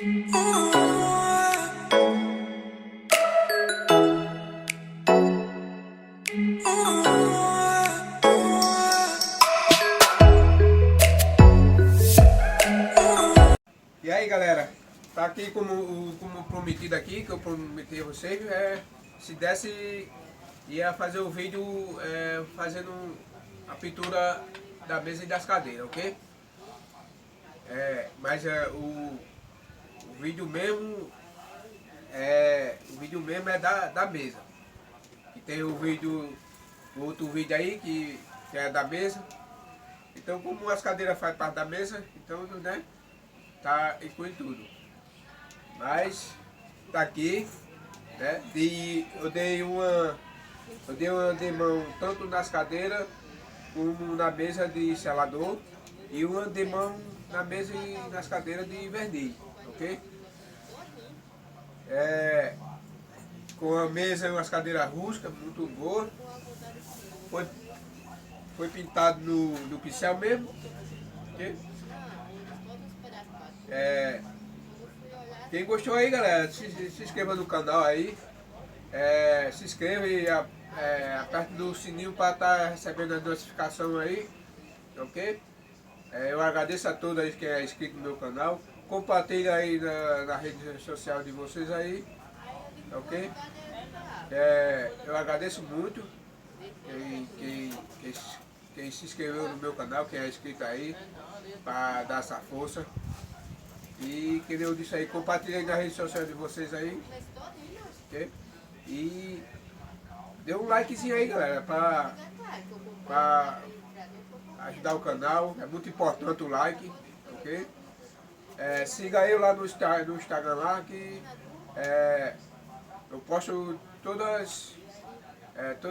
E aí galera, tá aqui como prometido aqui, que eu prometi a vocês, se desse ia fazer o vídeo fazendo a pintura da mesa e das cadeiras, ok? Mas o vídeo mesmo é da mesa. E tem o outro vídeo aí que é da mesa. Então como as cadeiras fazem parte da mesa, então né, tá incluindo tudo. Mas tá aqui, né? Eu dei uma demão tanto nas cadeiras como na mesa de selador e uma demão na mesa e nas cadeiras de verniz, ok? É, com a mesa e umas cadeiras rústicas, muito boas. Foi, foi pintado no pincel mesmo, ok? É, quem gostou aí, galera, se inscreva no canal aí. Se inscreva e aperte no sininho para estar recebendo a notificação aí, ok? Eu agradeço a todos aí que é inscrito no meu canal. Compartilha aí na rede social de vocês aí, ok? Eu agradeço muito quem se inscreveu no meu canal, quem é inscrito aí, para dar essa força. E que eu disse aí, compartilha aí na rede social de vocês aí, ok? E dê um likezinho aí, galera, para ajudar o canal. É muito importante o like, ok? Siga eu lá no Instagram lá que eu posto todos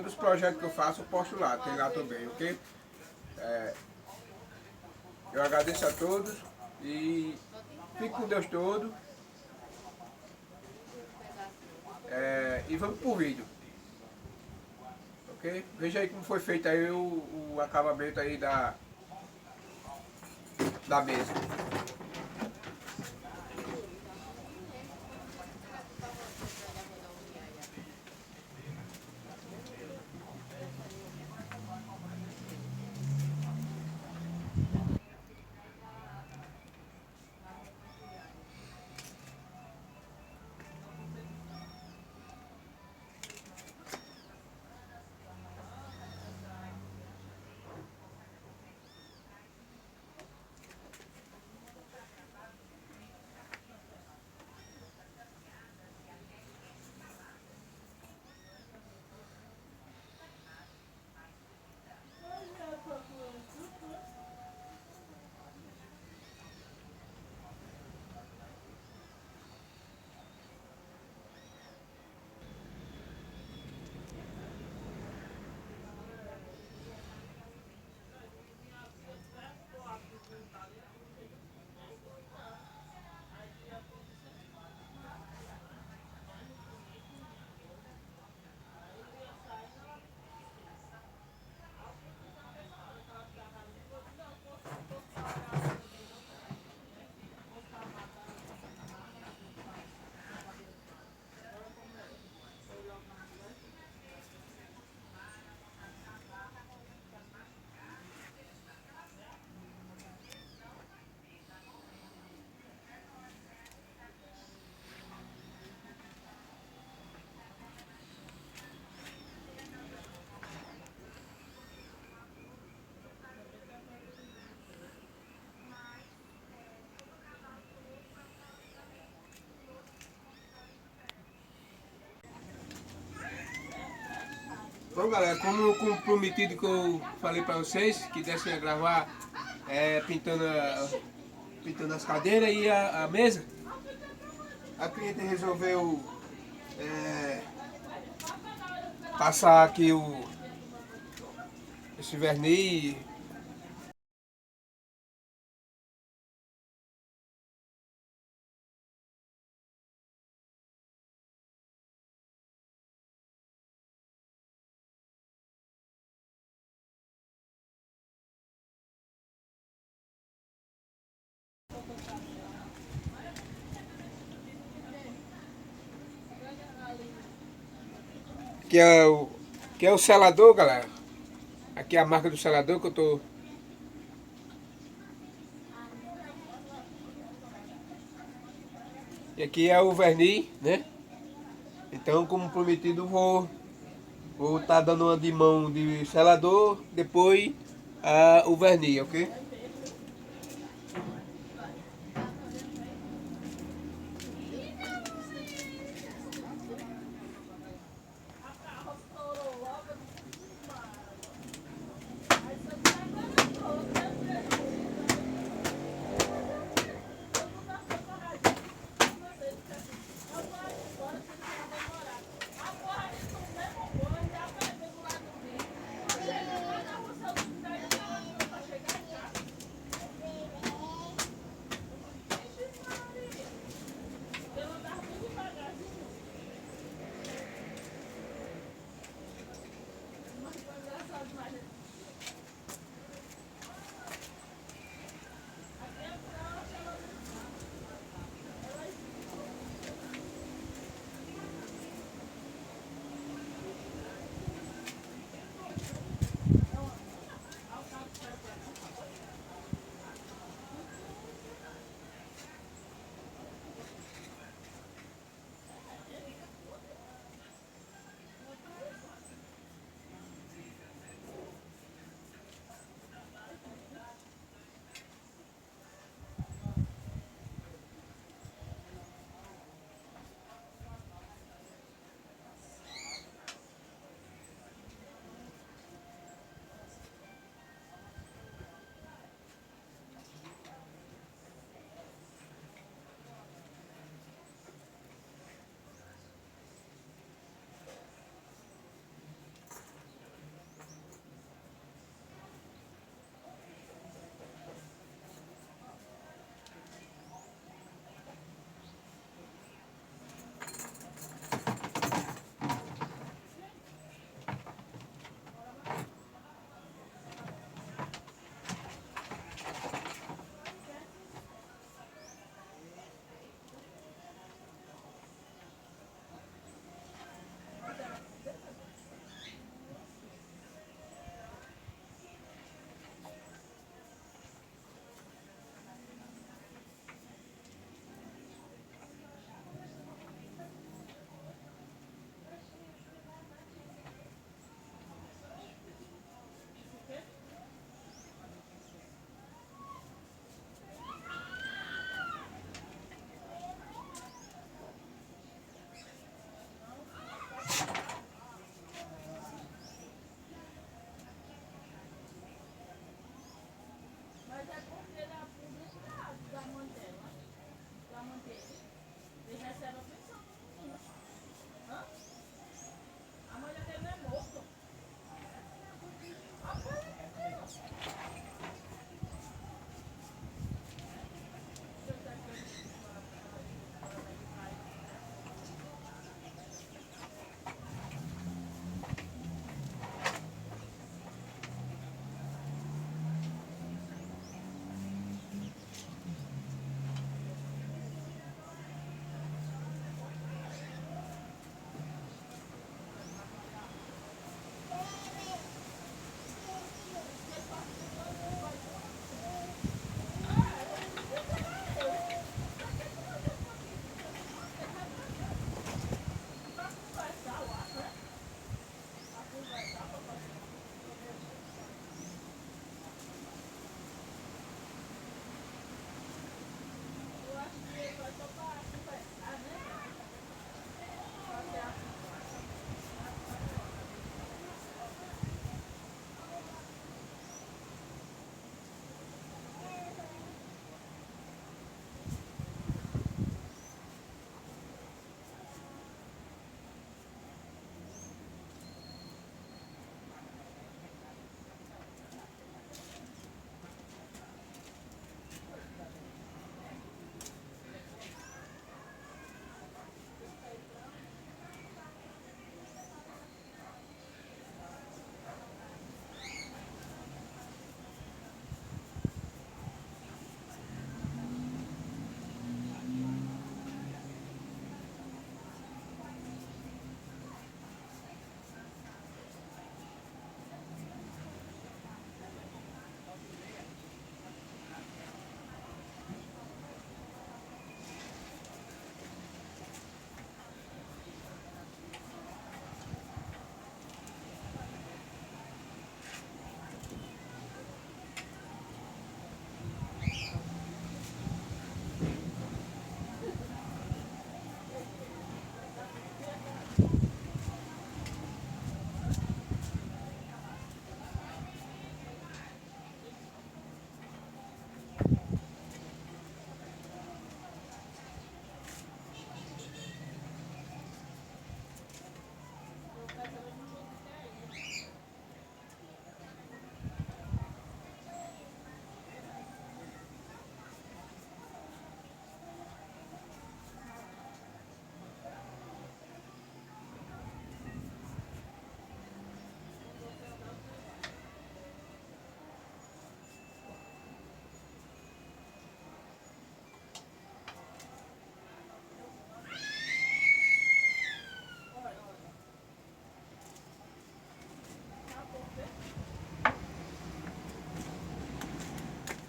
os projetos que eu faço, eu posto lá, tem lá também, ok? Eu agradeço a todos e fique com Deus todo. E vamos pro vídeo, ok? Veja aí como foi feito aí o acabamento aí da mesa. Bom galera, como prometido que eu falei para vocês, que dessem a gravar pintando as cadeiras e a mesa, a cliente resolveu passar aqui esse verniz. que é o selador, galera. Aqui é a marca do selador que eu tô. E aqui é o verniz, né? Então, como prometido, vou estar dando uma de mão de selador, depois o verniz, ok?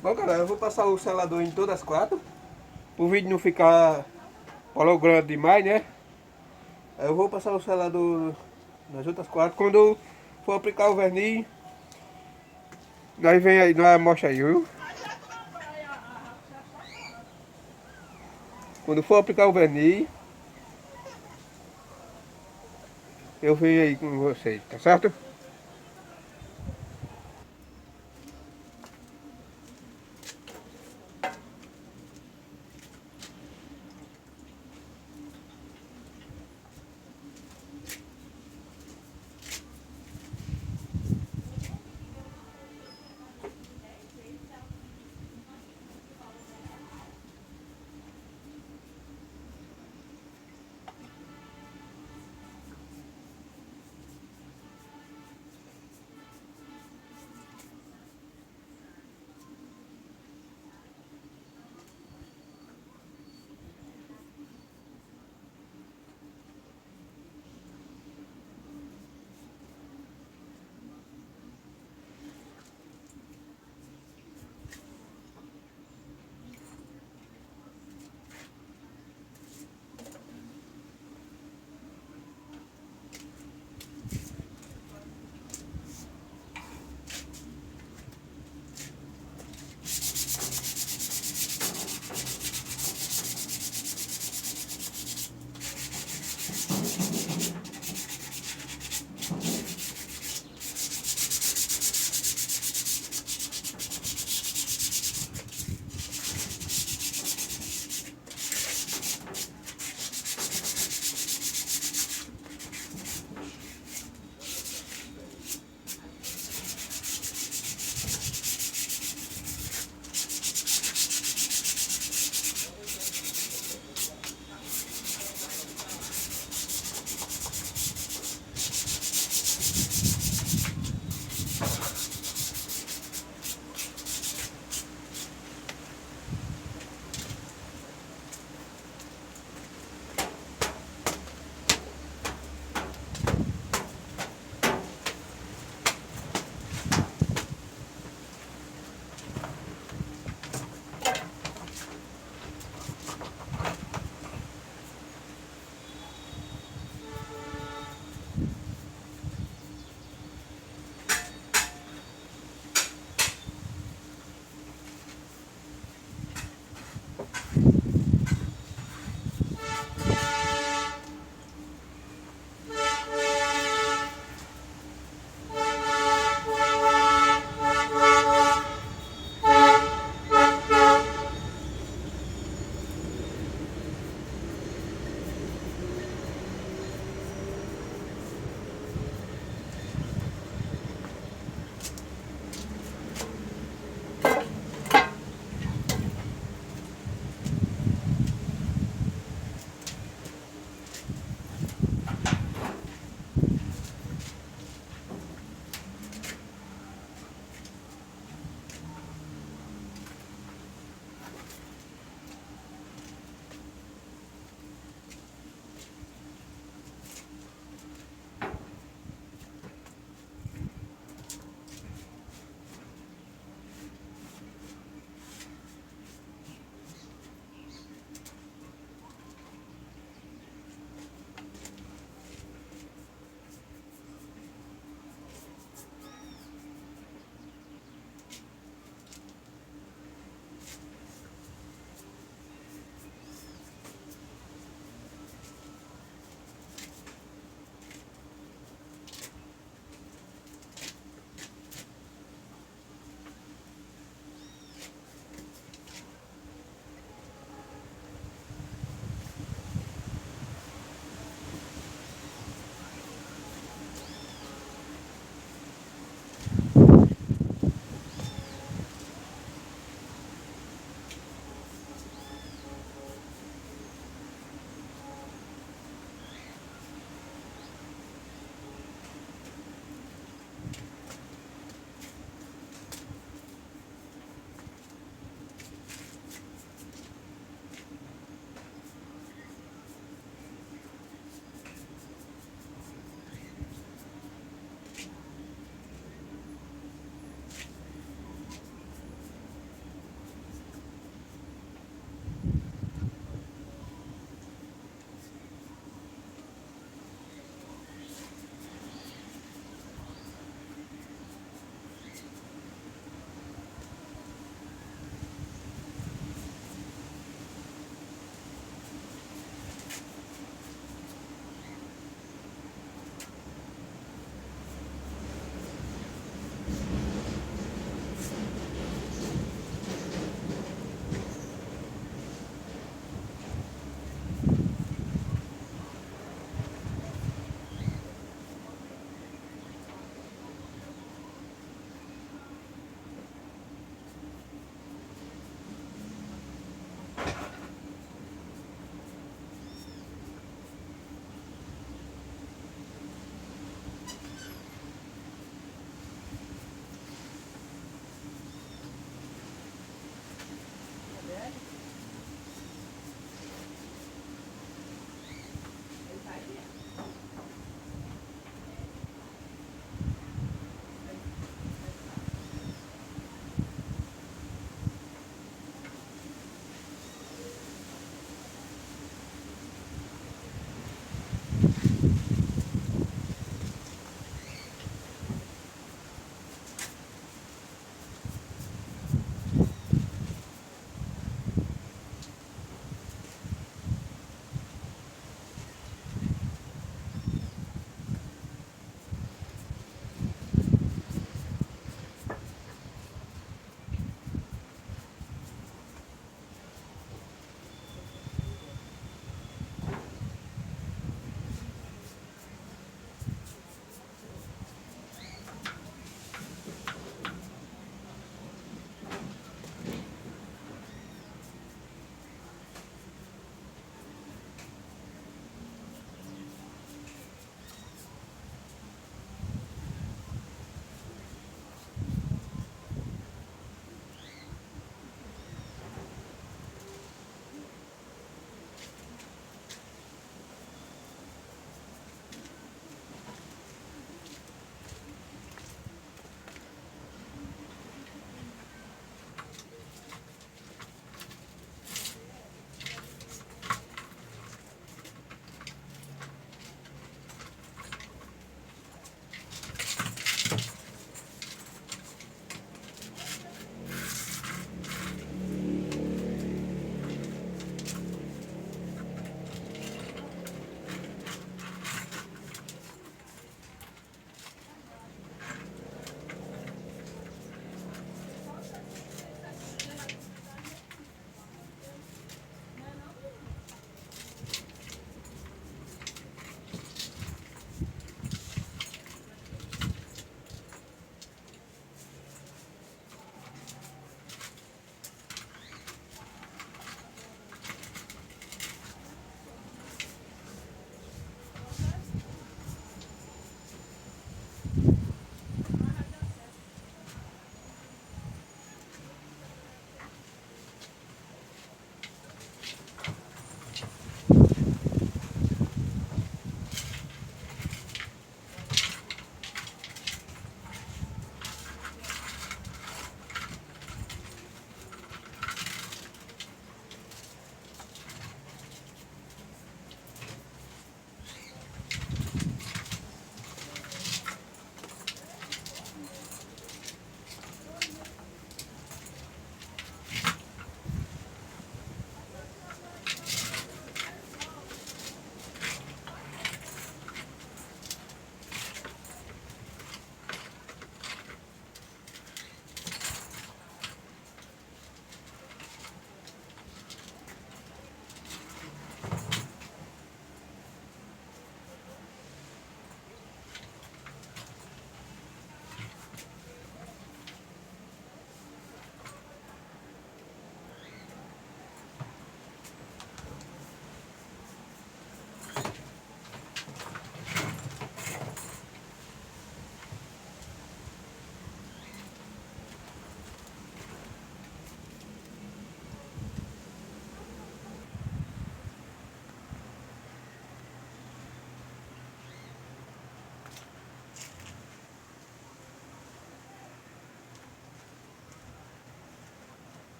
Bom, galera, eu vou passar o selador em todas as quatro. O vídeo não ficar grande demais, né? Aí eu vou passar o selador nas outras quatro. Quando eu for aplicar o verniz, nós vem aí, nós mostra aí, viu? Quando for aplicar o verniz, eu venho aí com vocês, tá certo?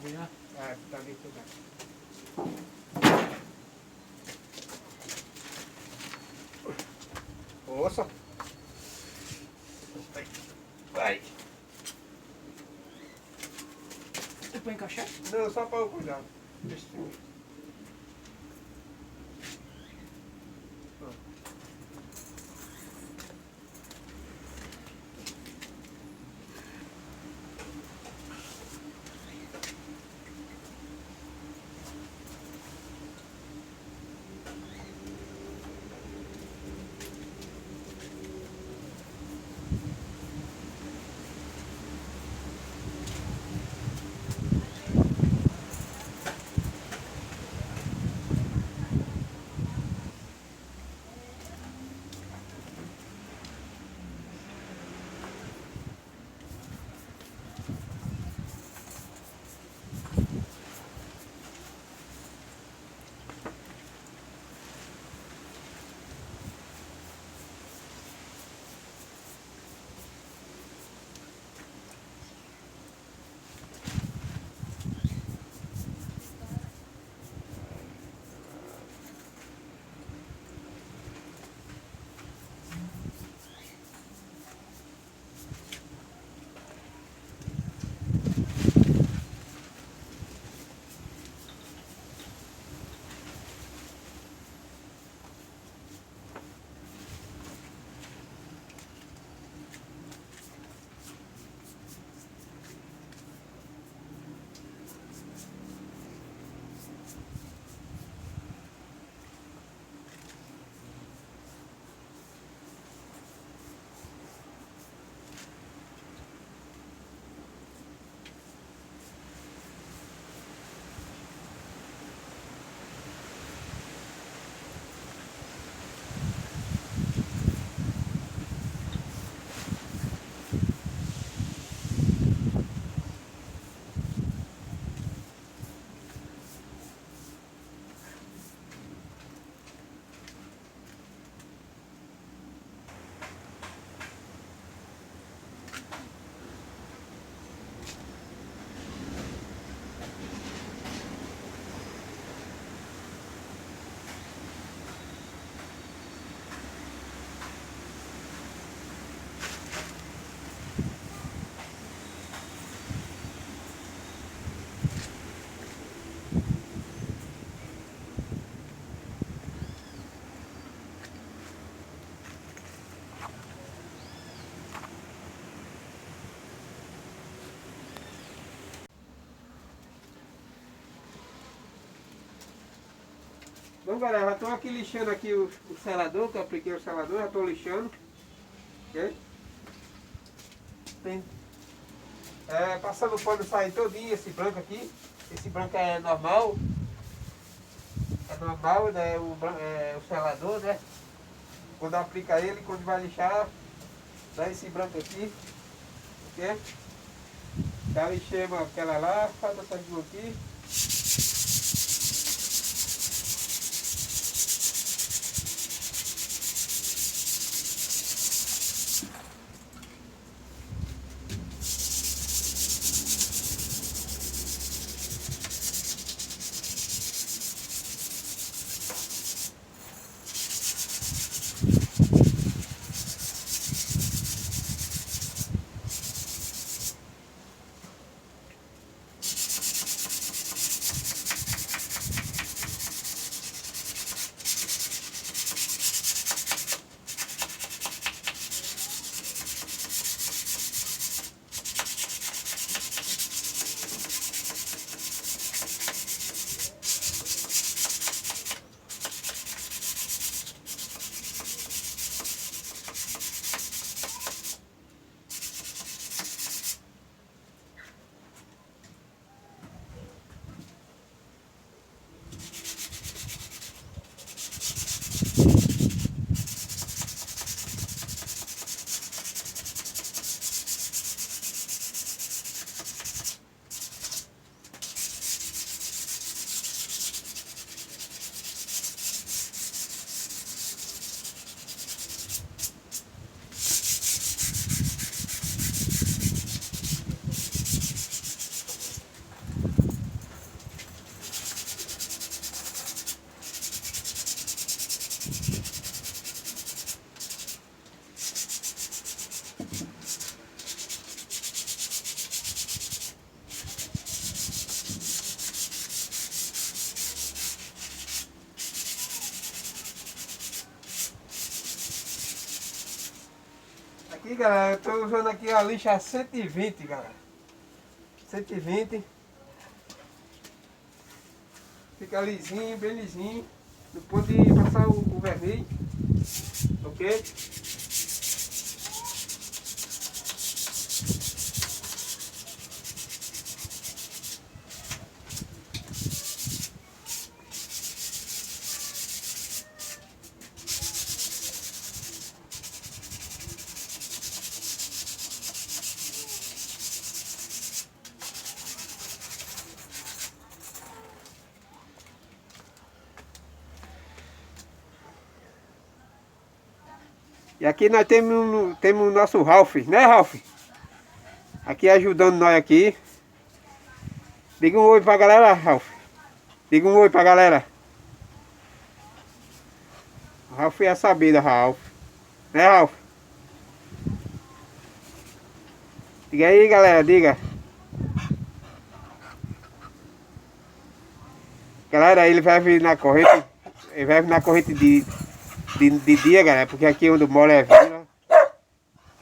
agulha. Tá dentro da. Força. Vai. Tu põe encaixar? Não, só para eu cuidar. Deixa eu ver. Bom, galera, já estou aqui lixando aqui o selador, que eu apliquei o selador, já estou lixando. Ok? Passando o pano sair todinho esse branco aqui. Esse branco é normal. É normal, né? O selador, né? Quando aplica ele, quando vai lixar, dá esse branco aqui. Ok? Já lixemos aquela lá, falta essa aqui. Aqui, galera, eu tô usando aqui a lixa 120, galera. 120. Fica lisinho, bem lisinho. No ponto de passar o verniz. Ok? E aqui nós temos o nosso Ralph, né, Ralph? Aqui ajudando nós aqui. Diga um oi pra galera, Ralph. Diga um oi pra galera. O Ralph é a sabida, Ralph. Né, Ralph? Diga aí, galera, diga. Galera, ele vai vir na corrente. Ele vai vir na corrente de dia, galera, porque aqui onde eu moro é vila.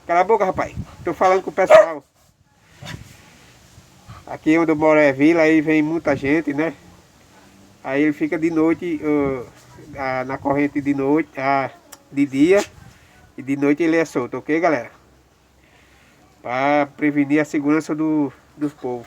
Cala a boca, rapaz. Tô falando com o pessoal. Aqui onde eu moro é vila, aí vem muita gente, né? Aí ele fica de noite, na corrente de noite, de dia. E de noite ele é solto, ok, galera? Para prevenir a segurança dos povos.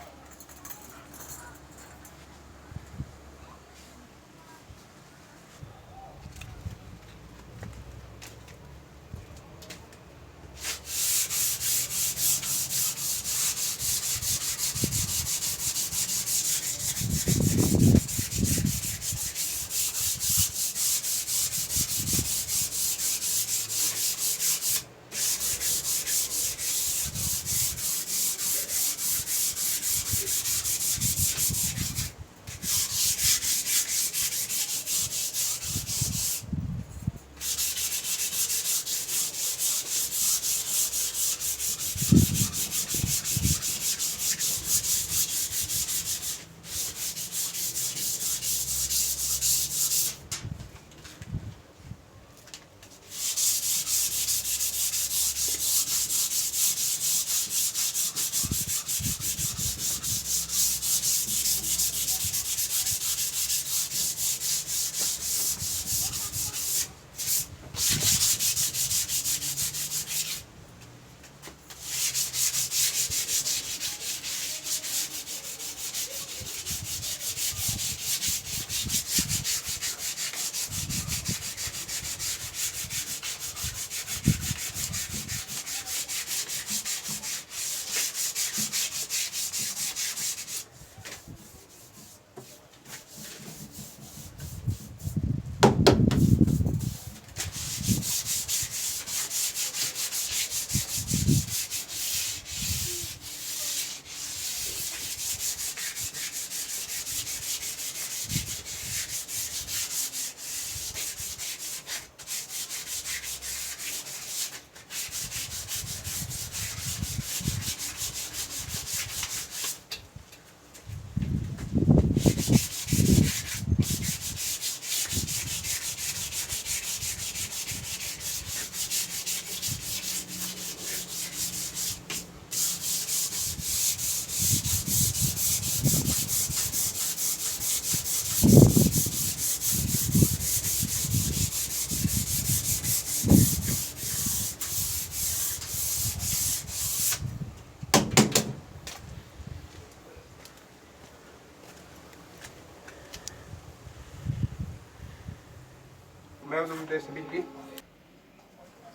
Como é o nome desse bicho aqui?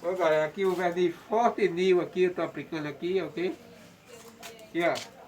Bom, galera, aqui o verniz Forte Nil aqui, eu tô aplicando aqui, ok? Aqui, ó.